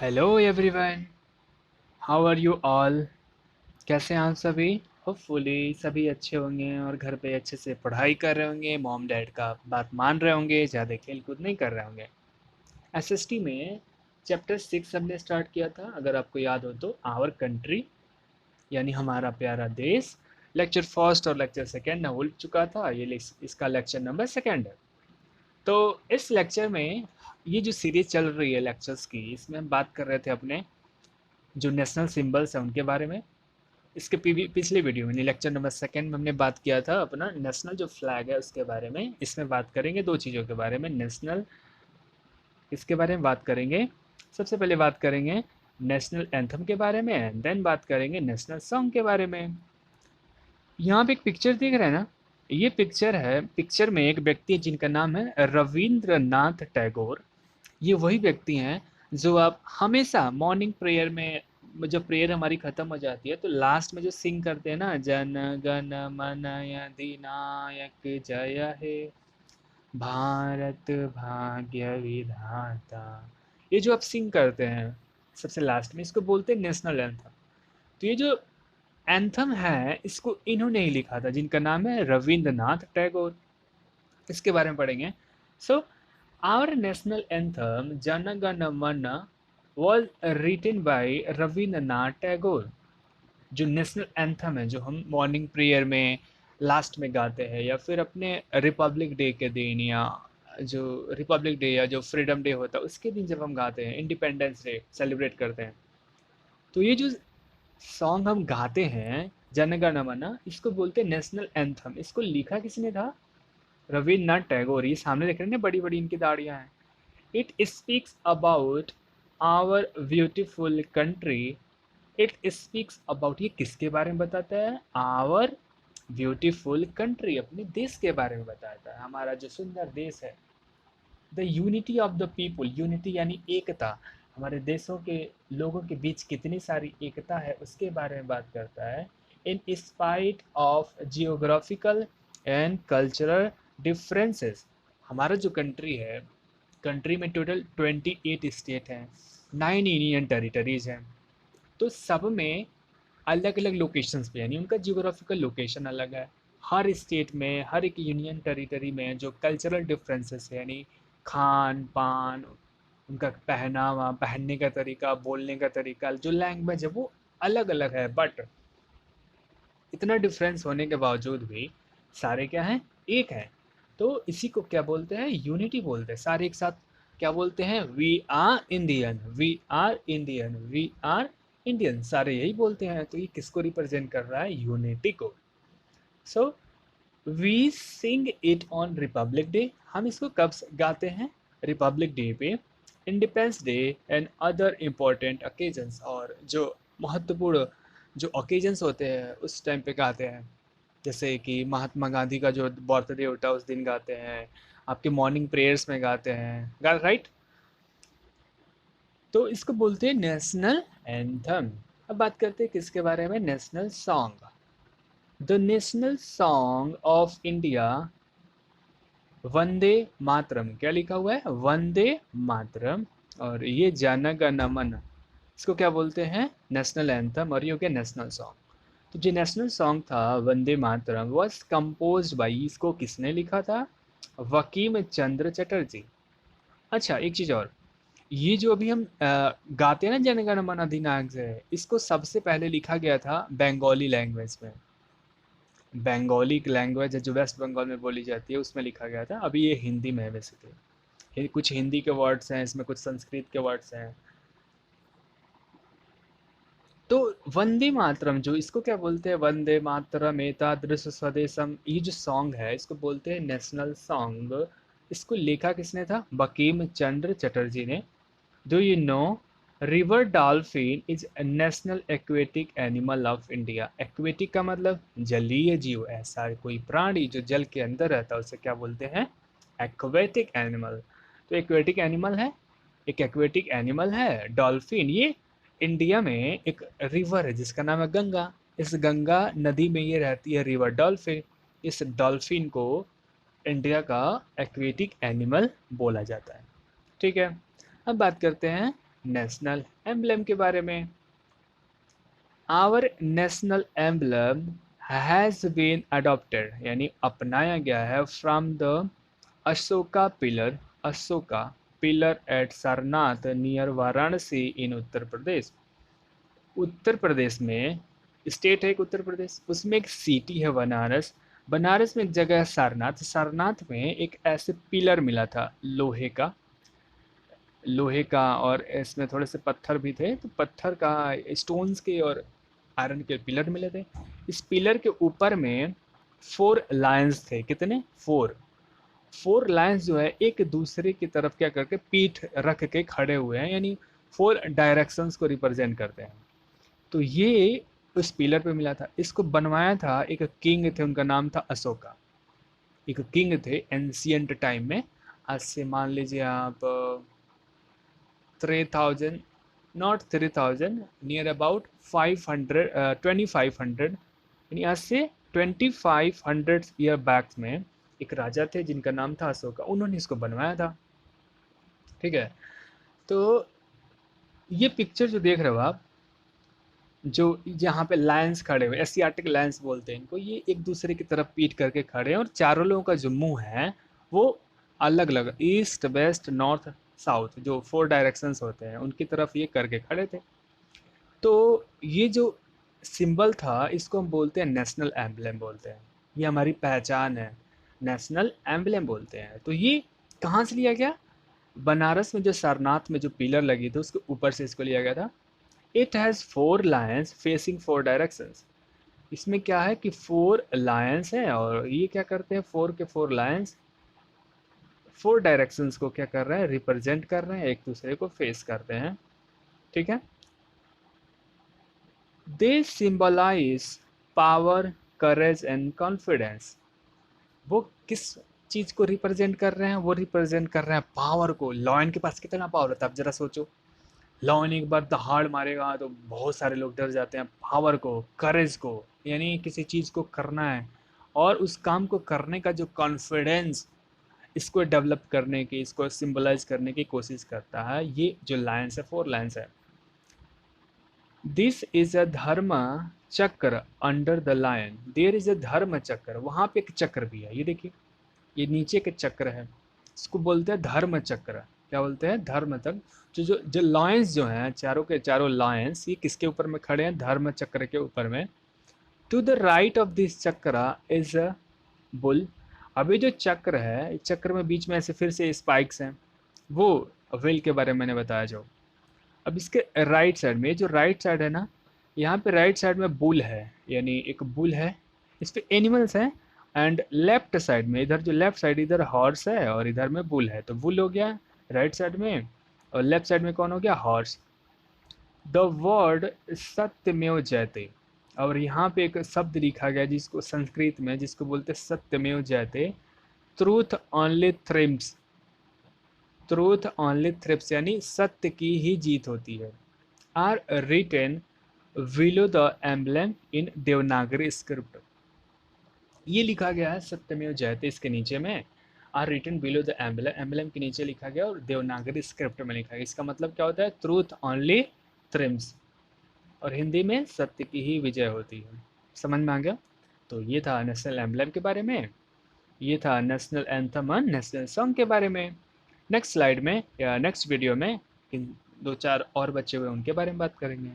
Hello everyone, how are you all. कैसे हैं आप सभी। होपफुली सभी अच्छे होंगे और घर पे अच्छे से पढ़ाई कर रहे होंगे, मॉम डैड का बात मान रहे होंगे, ज़्यादा खेल कूद नहीं कर रहे होंगे। एसएसटी में चैप्टर 6 हमने स्टार्ट किया था, अगर आपको याद हो तो, आवर कंट्री यानी हमारा प्यारा देश। लेक्चर फर्स्ट और लेक्चर सेकेंड हो चुका था, इसका लेक्चर नंबर सेकेंड है। तो इस लेक्चर में ये जो सीरीज चल रही है लेक्चर्स की, इसमें हम बात कर रहे थे अपने जो नेशनल सिंबल्स हैं उनके बारे में। इसके पिछले वीडियो में लेक्चर नंबर सेकंड में हमने बात किया था अपना नेशनल जो फ्लैग है उसके बारे में। इसमें बात करेंगे दो चीज़ों के बारे में, नेशनल इसके बारे में बात करेंगे। सबसे पहले बात करेंगे नेशनल एंथम के बारे में, देन बात करेंगे नेशनल सॉन्ग के बारे में। यहाँ पे एक पिक्चर दिख रहा है ना, ये पिक्चर है, पिक्चर में एक व्यक्ति है जिनका नाम है रविंद्रनाथ टैगोर। ये वही व्यक्ति हैं जो आप हमेशा मॉर्निंग प्रेयर में, जब प्रेयर हमारी खत्म हो जाती है तो लास्ट में जो सिंग करते हैं ना, जन गण मन अधिनायक जय हे भारत भाग्य विधाता, ये जो आप सिंग करते हैं सबसे लास्ट में, इसको बोलते हैं नेशनल एंथम। तो ये जो एंथम है इसको इन्होंने ही लिखा था जिनका नाम है रविंद्रनाथ टैगोर। इसके बारे में पढ़ेंगे। So our national anthem Jana Gana मन was written by Rabindranath Tagore. जो नेशनल एंथम है जो हम मॉर्निंग प्रेयर में लास्ट में गाते हैं, या फिर अपने रिपब्लिक डे के दिन, या जो रिपब्लिक डे या जो फ्रीडम डे होता है उसके दिन जब हम गाते हैं, इंडिपेंडेंस डे सेलिब्रेट करते हैं, तो ये जो सॉन्ग हम गाते हैं जन गण मन, इसको बोलते हैं नेशनल एंथम। इसको लिखा किसने था? रविन्द्रनाथ टैगोर। ये सामने देख रहे हैं ना, बड़ी बड़ी इनकी दाढ़ियां हैं। It speaks about our beautiful country. It speaks about, ये किसके बारे में बताता है? आवर ब्यूटीफुल कंट्री, अपने देश के बारे में बताता है, हमारा जो सुंदर देश है। The unity of the people, unity यानी एकता, हमारे देशों के लोगों के बीच कितनी सारी एकता है उसके बारे में बात करता है। In spite of geographical and cultural differences, हमारा जो कंट्री है, कंट्री में टोटल 28 स्टेट हैं, 9 यूनियन टेरिटरीज हैं। तो सब में अलग अलग लोकेशंस पे, यानी उनका जियोग्राफिकल लोकेशन अलग है। हर स्टेट में, हर एक यूनियन टेरिटरी में जो कल्चरल डिफरेंसेस है, यानी खान पान, उनका पहनावा, पहनने का तरीका, बोलने का तरीका, जो लैंग्वेज है वो अलग अलग है। बट इतना डिफरेंस होने के बावजूद भी सारे क्या हैं? एक हैं। तो इसी को क्या बोलते हैं? यूनिटी बोलते हैं। सारे एक साथ क्या बोलते हैं? We are Indian, we are Indian, we are Indian, सारे यही बोलते हैं। तो ये किसको रिप्रेजेंट कर रहा है? यूनिटी को। So we sing it on Republic Day, हम इसको कब गाते हैं? रिपब्लिक डे पे, Independence Day and other important occasions, और जो महत्वपूर्ण जो ओकेजन्स होते हैं उस टाइम पे गाते हैं। जैसे कि महात्मा गांधी का जो बर्थडे होता है उस दिन गाते हैं, आपके मॉर्निंग प्रेयर्स में गाते हैं, राइट। तो इसको बोलते हैं नेशनल एंथम। अब बात करते हैं किसके बारे में? National song. The national song of India, Vande Mataram. क्या लिखा हुआ है? वंदे मातरम। और ये जन गण मन, इसको क्या बोलते हैं? National anthem. और ये हो गया नेशनल सॉन्ग। तो जो नेशनल सॉन्ग था Vande Mataram was compose by, इसको किसने लिखा था? वकीम चंद्र चटर्जी। अच्छा, एक चीज़ और, ये जो अभी हम गाते हैं ना जन गण मन अधिनायक जय, इसको सबसे पहले लिखा गया था बंगाली लैंग्वेज में। बंगाली लैंग्वेज है जो वेस्ट बंगाल में बोली जाती है, उसमें लिखा गया था। अभी ये हिंदी में है बेसिकली, कुछ हिंदी के वर्ड्स हैं इसमें, कुछ संस्कृत के वर्ड्स हैं। तो वंदे मातरम, जो इसको क्या बोलते हैं? वंदे मातरम एतादृश स्वदेशम, ये जो सॉन्ग है इसको बोलते हैं नेशनल सॉन्ग। इसको लिखा किसने था? बंकिम चंद्र चटर्जी ने। Do you know river dolphin is national aquatic animal of India. Aquatic का मतलब जलीय जीव, ऐसा कोई प्राणी जो जल के अंदर रहता है उसे क्या बोलते हैं? Aquatic animal. तो एक्वेटिक एनिमल है, एक एक्वेटिक एनिमल है डॉल्फिन। ये इंडिया में एक रिवर है जिसका नाम है गंगा। इस गंगा नदी में ये रहती है रिवर डॉल्फिन। इस डॉल्फिन को इंडिया का एक्वेटिक एनिमल बोला जाता है। ठीक है। अब बात करते हैं नेशनल एम्बलम के बारे में। Our national emblem has been adopted यानी अपनाया गया है from the Ashoka pillar, Ashoka pillar at Sarnath near Varanasi in Uttar Pradesh. Uttar Pradesh में स्टेट है एक उत्तर प्रदेश, उसमें एक सिटी है बनारस, बनारस में एक जगह है सारनाथ, सारनाथ में एक ऐसे पिलर मिला था लोहे का, लोहे का, और इसमें थोड़े से पत्थर भी थे, तो पत्थर का, स्टोन्स के और आयरन के पिलर मिले थे। इस पिलर के ऊपर में 4 लायंस थे, कितने? 4। 4 लायंस जो है एक दूसरे की तरफ क्या करके पीठ रख के खड़े हुए हैं, यानी 4 डायरेक्शंस को रिप्रेजेंट करते हैं। तो ये उस पिलर पे मिला था। इसको बनवाया था एक किंग थे, उनका नाम था अशोका। एक किंग थे एंशियंट टाइम में, आज से मान लीजिए आप 3000, नॉट 3000, नियर अबाउट 500, 2500, यानी आज से 2500 ईयर बैक में एक राजा थे जिनका नाम था अशोका, उन्होंने इसको बनवाया था। ठीक है, तो ये पिक्चर जो देख रहे हो आप, जो यहाँ पे लायंस खड़े हुए, एशियाटिक लायंस बोलते हैं इनको, ये एक दूसरे की तरफ पीट करके खड़े हैं और चारों लोगों का जो मुंह है वो अलग अलग, ईस्ट वेस्ट नॉर्थ साउथ, जो 4 डायरेक्शंस होते हैं उनकी तरफ ये करके खड़े थे। तो ये जो सिंबल था इसको हम बोलते हैं नेशनल एम्बलम बोलते हैं, ये हमारी पहचान है, नेशनल एम्बलम बोलते हैं। तो ये कहाँ से लिया गया? बनारस में जो सारनाथ में जो पिलर लगी थी उसके ऊपर से इसको लिया गया था। It has 4 Lions facing 4 directions. इसमें क्या है कि 4 लायंस हैं और ये क्या करते हैं, 4 के 4 लायंस 4 डायरेक्शंस को क्या कर रहे हैं, रिप्रेजेंट कर रहे हैं, एक दूसरे को फेस करते हैं। ठीक है, they symbolise power, courage and confidence. वो किस चीज़ को रिप्रेजेंट कर रहे हैं? वो रिप्रेजेंट कर रहे हैं पावर को। लॉयन के पास कितना पावर होता है, आप जरा सोचो। लॉयन एक बार दहाड़ मारेगा तो बहुत सारे लोग डर जाते हैं। पावर को, करेज को, यानी किसी चीज़ को करना है और उस काम को करने का जो कॉन्फिडेंस, इसको डेवलप करने की, इसको सिंबलाइज करने की कोशिश करता है। ये जो लायंस है, 4 लायंस है। This is a dharma chakra under the lion, there is a dharma chakra, वहाँ पे एक चक्र भी है, ये देखिए, ये नीचे के चक्र है, इसको बोलते हैं धर्म चक्र। क्या बोलते हैं? धर्म चक्र। जो लॉयंस जो हैं, चारों के चारों लॉयंस, ये किसके ऊपर में खड़े हैं? धर्म चक्र के ऊपर में। To the right of this chakra is a bull. अभी जो चक्र है, इस चक्र में बीच में ऐसे फिर से स्पाइक्स हैं, वो व्हील के बारे में मैंने बताया जो। अब इसके राइट साइड में, जो राइट साइड है ना, यहाँ पे राइट साइड में बुल है, यानी एक बुल है, इस पे एनिमल्स हैं। एंड लेफ्ट साइड में, इधर जो लेफ्ट साइड, इधर हॉर्स है और इधर में बुल है, तो बुल हो गया राइट साइड में और लेफ्ट साइड में कौन हो गया? हॉर्स। द वर्ड सत्यमेव जयते, और यहाँ पे एक शब्द लिखा गया जिसको संस्कृत में जिसको बोलते सत्यमेव जयते, truth only triumphs, truth only triumphs, यानी सत्य की ही जीत होती है। Are written below the emblem in Devanagari script, ये लिखा गया है सत्यमेव जयते, इसके नीचे में are written below the emblem, emblem के नीचे लिखा गया और देवनागरी स्क्रिप्ट में लिखा गया। इसका मतलब क्या होता है? ट्रूथ ओनली थ्रिम्स, और हिंदी में सत्य की ही विजय होती है। समझ में आ गया? तो ये था नेशनल एम्बलम के बारे में, ये था नेशनल एंथम और नेशनल सॉन्ग के बारे में। नेक्स्ट स्लाइड में या नेक्स्ट वीडियो में इन 2-4 और बचे हुए उनके बारे में बात करेंगे।